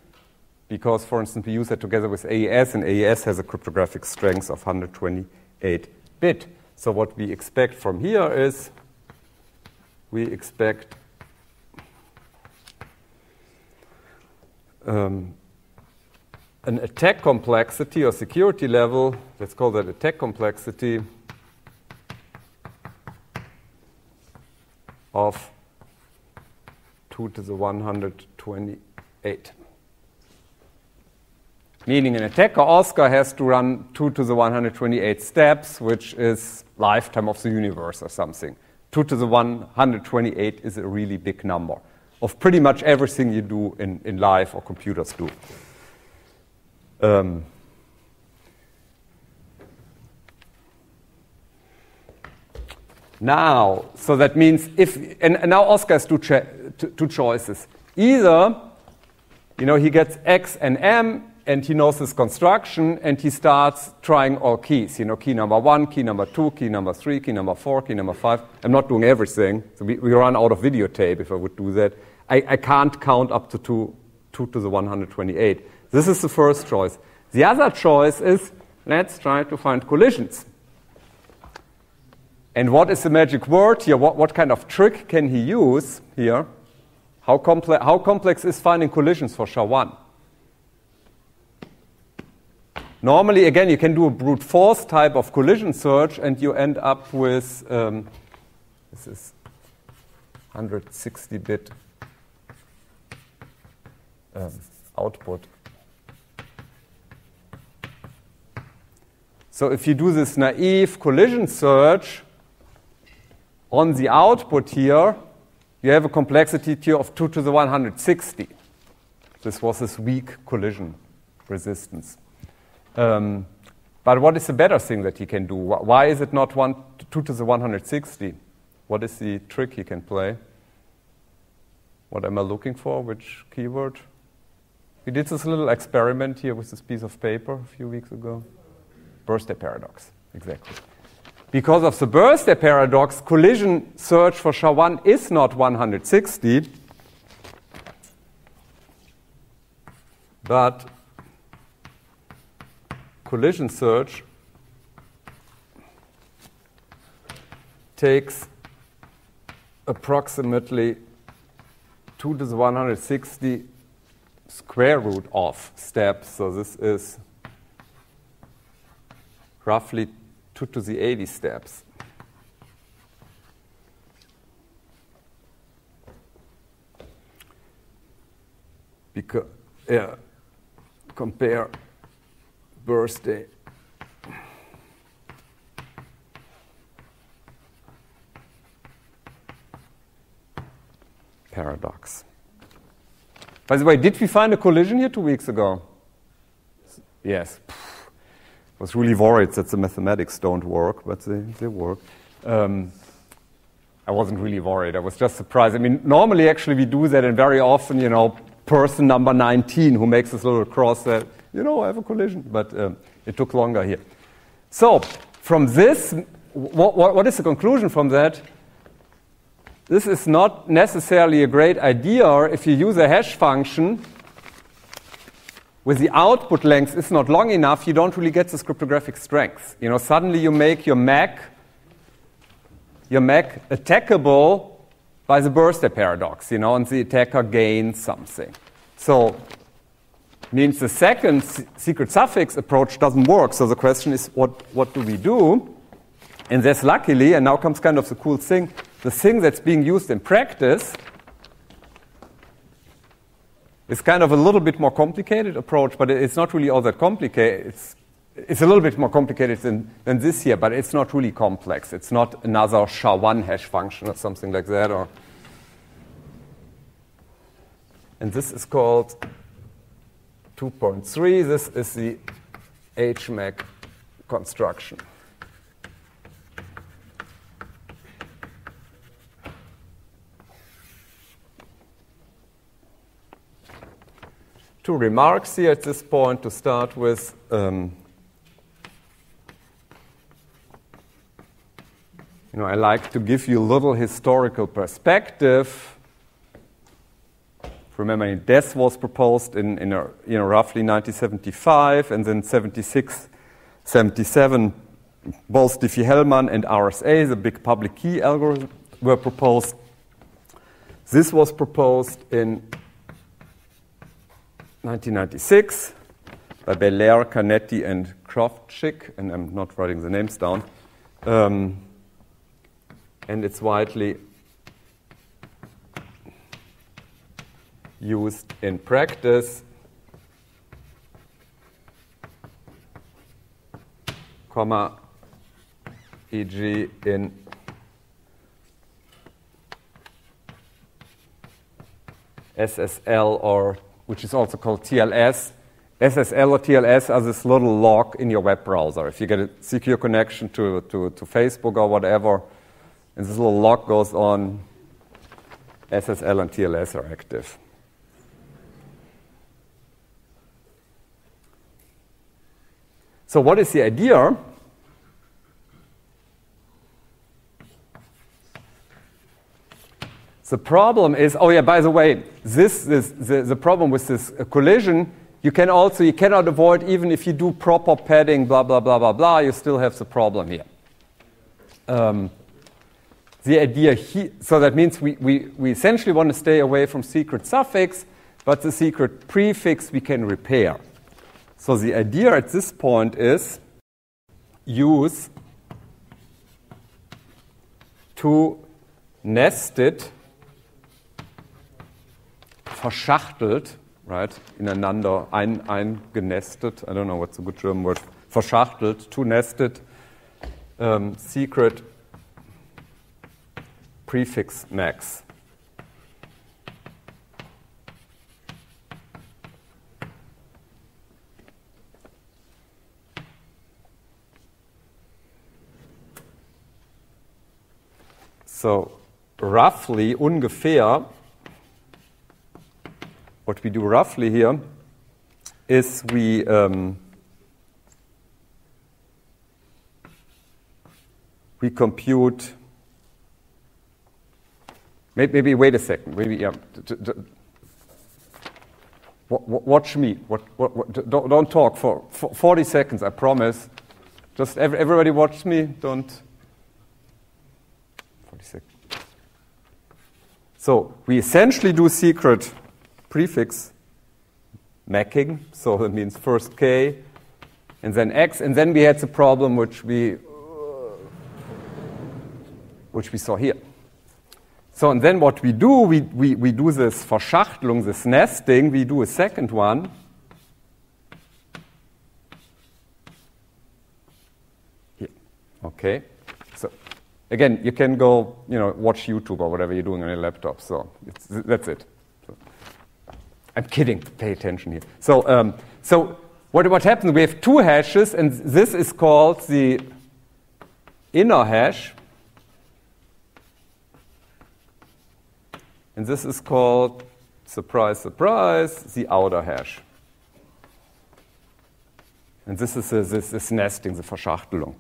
A: because, for instance, we use that together with AES, and AES has a cryptographic strength of 128-bit. So what we expect from here is we expect an attack complexity or security level, let's call that attack complexity, of 2 to the 128. Meaning an attacker, Oscar, has to run 2 to the 128 steps, which is lifetime of the universe or something. 2 to the 128 is a really big number of pretty much everything you do in life or computers do. Now, so that means and now Oscar has two choices. Either, he gets X and M, and he knows his construction, and he starts trying all keys. Key number 1, key number 2, key number 3, key number 4, key number 5. I'm not doing everything, so we run out of videotape if I would do that. I can't count up to 2 to the 128. This is the first choice. The other choice is, let's try to find collisions. And what is the magic word here? What kind of trick can he use here? How complex is finding collisions for SHA-1? Normally, again, you can do a brute force type of collision search, and you end up with, this is 160-bit output. So if you do this naive collision search on the output here, you have a complexity here of 2 to the 160. This was this weak collision resistance. But what is the better thing that he can do? Why is it not 2 to the 160? What is the trick he can play? What am I looking for? Which keyword? We did this little experiment here with this piece of paper a few weeks ago. Birthday paradox, exactly. Because of the birthday paradox, collision search for SHA-1 is not 160, but collision search takes approximately 2 to the 160 square root of steps. So this is roughly 2 to the 80 steps. Because, compare birthday paradox. By the way, did we find a collision here 2 weeks ago? Yes. I was really worried that the mathematics don't work, but they work. I wasn't really worried. I was just surprised. I mean, normally, actually, we do that, and very often, person number 19 who makes this little cross that, I have a collision. But it took longer here. So, from this, what is the conclusion from that? This is not necessarily a great idea if you use a hash function with the output length is not long enough, you don't really get this cryptographic strength. Suddenly you make your MAC attackable by the birthday paradox, and the attacker gains something. So, means the second secret suffix approach doesn't work. So the question is, what do we do? And there's luckily, and now comes kind of the cool thing, the thing that's being used in practice is kind of a little bit more complicated approach, but it's not really all that complicated. It's a little bit more complicated than this here, but it's not really complex. It's not another SHA-1 hash function or something like that. And this is called 2.3. This is the HMAC construction. Two remarks here at this point to start with. I like to give you a little historical perspective. Remember, DES was proposed in roughly 1975, and then 76, 77, both Diffie-Hellman and RSA, the big public key algorithm, were proposed. This was proposed in 1996 by Belair, Canetti, and Kroftschick, and I'm not writing the names down. And it's widely used in practice, e.g. in SSL, or which is also called TLS. SSL or TLS are this little lock in your web browser. If you get a secure connection to Facebook or whatever, and this little lock goes on, SSL and TLS are active. So what is the idea? The problem is, oh yeah, by the way, the problem with this collision, you cannot avoid, even if you do proper padding, blah, blah, blah, blah, blah, you still have the problem here. The idea here, so that means we essentially want to stay away from secret suffix, but the secret prefix we can repair. So the idea at this point is use two nested, verschachtelt, right, ineinander eingenestet, I don't know what's a good German word, verschachtelt, two nested secret prefix max. So roughly, ungefähr, what we do roughly here is we compute, maybe wait a second, maybe, yeah, watch me, don't talk for 40 seconds, I promise. Just everybody watch me, don't. 40 seconds. So we essentially do secret prefix macking, so that means first K and then X, and then we had the problem which we saw here. So and then what we do, we do this Verschachtelung, this nesting, we do a second one. Here, okay. So again, you can go, watch YouTube or whatever you're doing on your laptop. So that's it. So, I'm kidding. Pay attention here. So, what happens? We have two hashes, and this is called the inner hash, and this is called, surprise, surprise, the outer hash. And this is this nesting, the Verschachtelung.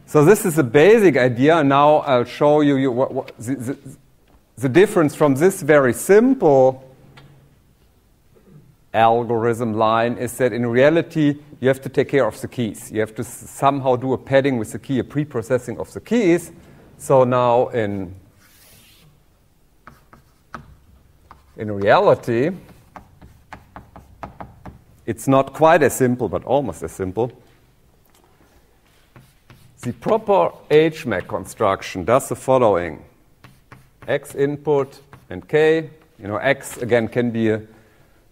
A: So this is the basic idea, and now I'll show you what the difference from this very simple algorithm line is that in reality you have to take care of the keys. You have to somehow do a padding with the key, a pre-processing of the keys. So now in reality, it's not quite as simple, but almost as simple. The proper HMAC construction does the following. X input and K. X, again, can be a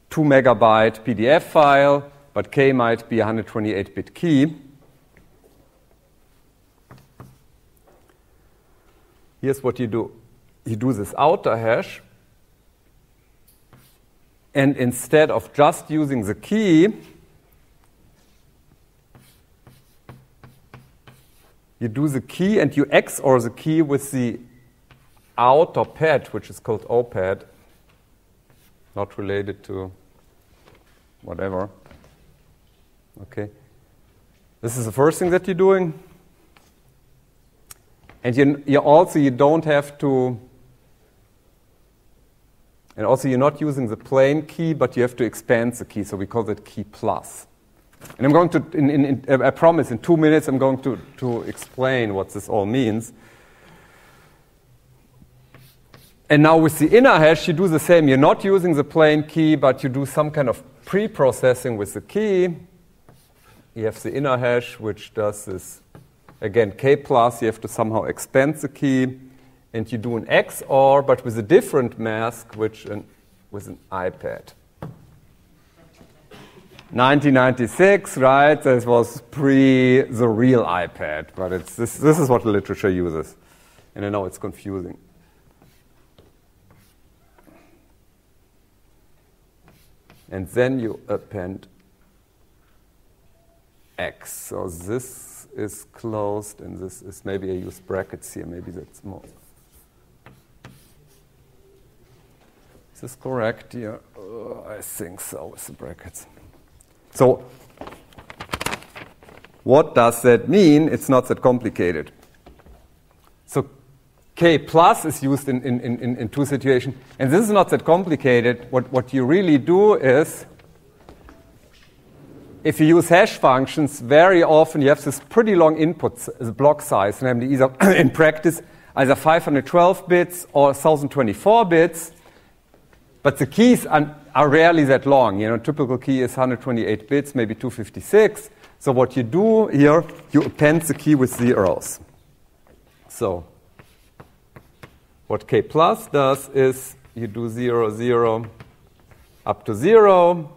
A: 2 megabyte PDF file, but K might be a 128-bit key. Here's what you do. You do this outer hash, and instead of just using the key, you do the key and you XOR the key with the outer pad, which is called OPAD, not related to whatever. Okay. This is the first thing that you're doing. And you don't have to, and also you're not using the plain key, but you have to expand the key, so we call that key plus. And I'm going to, I promise, in 2 minutes I'm going to explain what this all means. And now with the inner hash, you do the same. You're not using the plain key, but you do some kind of pre-processing with the key. You have the inner hash, which does this, again, k plus. You have to somehow expand the key. And you do an XOR, but with a different mask, which with an iPad. 1996, right? This was pre the real iPad, but this is what the literature uses. And I know it's confusing. And then you append X. So this is closed, and this is, maybe I use brackets here. Maybe that's more. Is this correct here? I think so with the brackets. So what does that mean? It's not that complicated. So K plus is used in two situations. And this is not that complicated. What you really do is, if you use hash functions, very often you have this pretty long input block size, namely either in practice either 512 bits or 1024 bits. But the keys are rarely that long. You know, typical key is 128 bits, maybe 256. So what you do here, you append the key with zeros. So what K plus does is you do 0, 0 up to 0.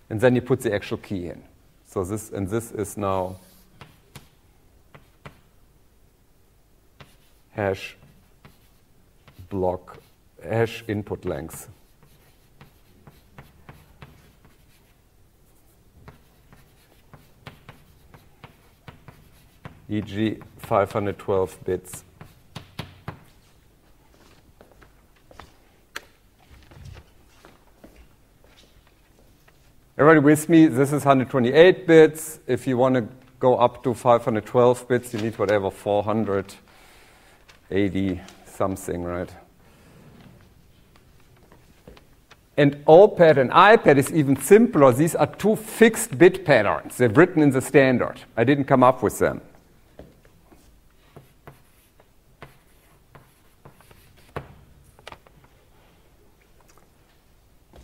A: And then you put the actual key in. So this is now hash block, hash input length. E.g. 512 bits. Everybody with me? This is 128 bits. If you want to go up to 512 bits, you need whatever, 480 something, right? And OPAD and iPad is even simpler. These are two fixed bit patterns. They're written in the standard. I didn't come up with them.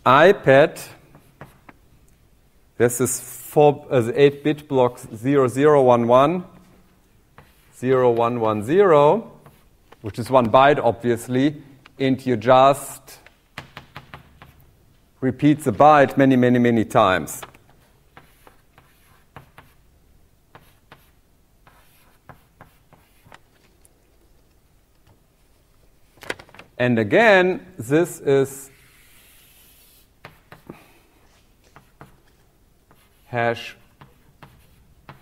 A: iPad, this is 8-bit blocks 0011, 0110, which is 1 byte, obviously, and you just repeat the byte many, many, many times. And again, this is hash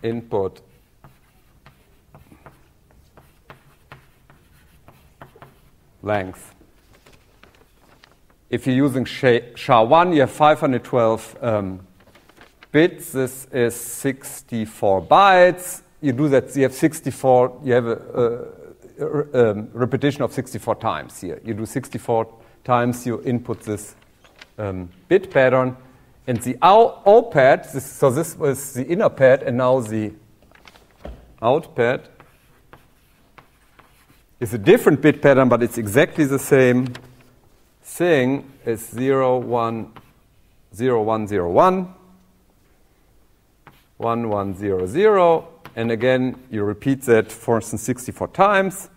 A: input length. If you're using SHA-1, you have 512 bits. This is 64 bytes. You do that, you have 64, you have a repetition of 64 times here. You do 64 times, you input this bit pattern. And the OPAD, so this was the inner pad, and now the out pad is a different bit pattern, but it's exactly the same thing. It's 010101, 1100, and again you repeat that, for instance, 64 times.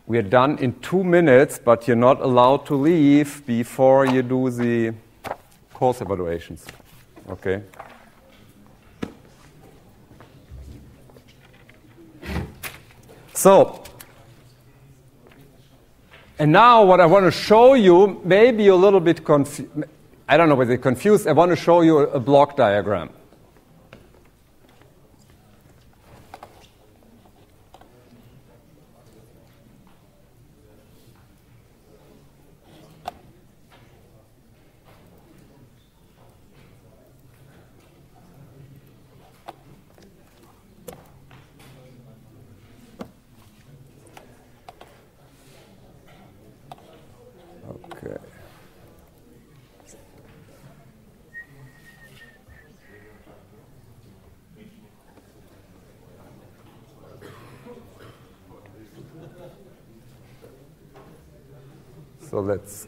A: We are done in 2 minutes, but you're not allowed to leave before you do the course evaluations. Okay? So, and now what I want to show you, maybe you're a little bit confused. I don't know whether you're confused. I want to show you a block diagram. So let's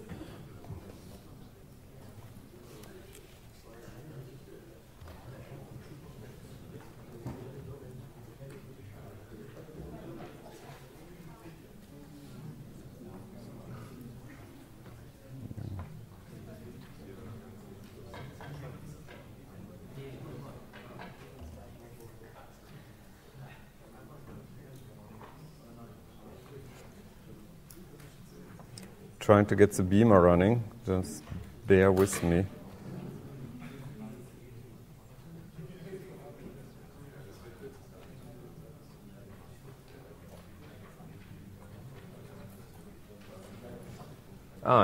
A: trying to get the beamer running. Just bear with me.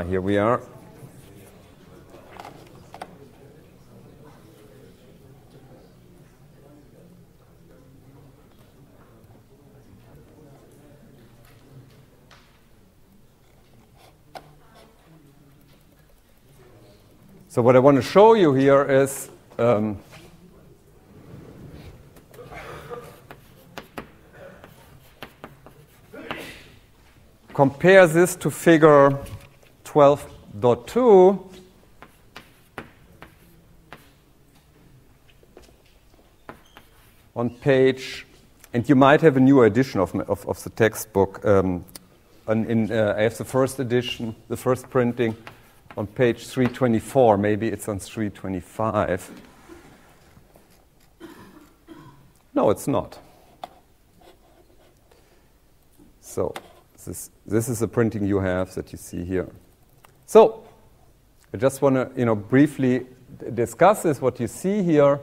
A: Here we are. So what I want to show you here is compare this to figure 12.2. On page, and you might have a new edition of the textbook. I have the first edition, the first printing, on page 324. Maybe it's on 325. No, it's not. So this is the printing you have that you see here. So I just want to briefly discuss this. What you see here.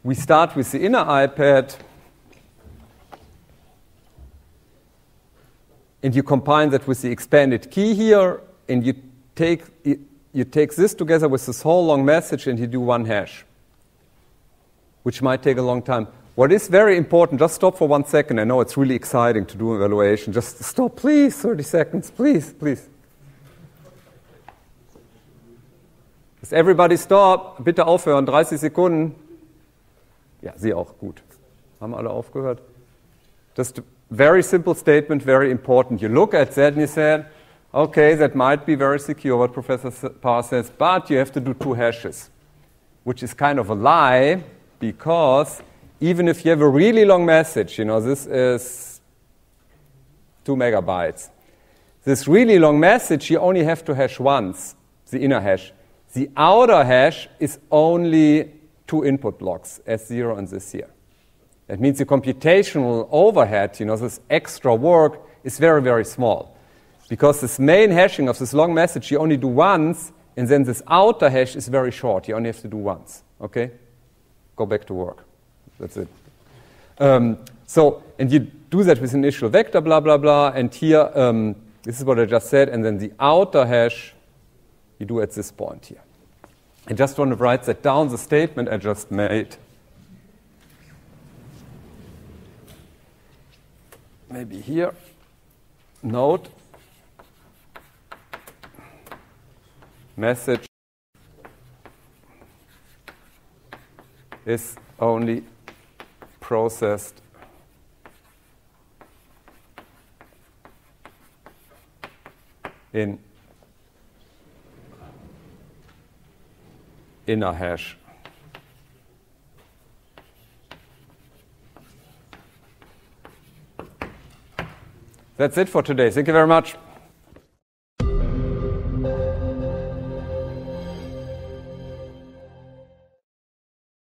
A: We start with the inner iPad, and you combine that with the expanded key here, and you take this together with this whole long message, and you do one hash, which might take a long time. What is very important, just stop for 1 second. I know it's really exciting to do an evaluation. Just stop, please, 30 seconds, please, please. Does everybody stop? Bitte aufhören, 30 Sekunden. Ja, Sie auch, gut. Haben alle aufgehört? Just a very simple statement, very important. You look at that and you said, okay, that might be very secure, what Professor Paar says, but you have to do 2 hashes, which is kind of a lie, because even if you have a really long message, this is 2 megabytes. This really long message, you only have to hash once, the inner hash. The outer hash is only 2 input blocks, S0 and this here. That means the computational overhead, this extra work is very, very small. Because this main hashing of this long message, you only do once, and then this outer hash is very short. You only have to do once. Okay? Go back to work. That's it. And you do that with initial vector, blah, blah, blah. And here, this is what I just said. And then the outer hash, you do at this point here. I just want to write that down, the statement I just made. Maybe here. Note. Message is only processed in inner hash. That's it for today. Thank you very much.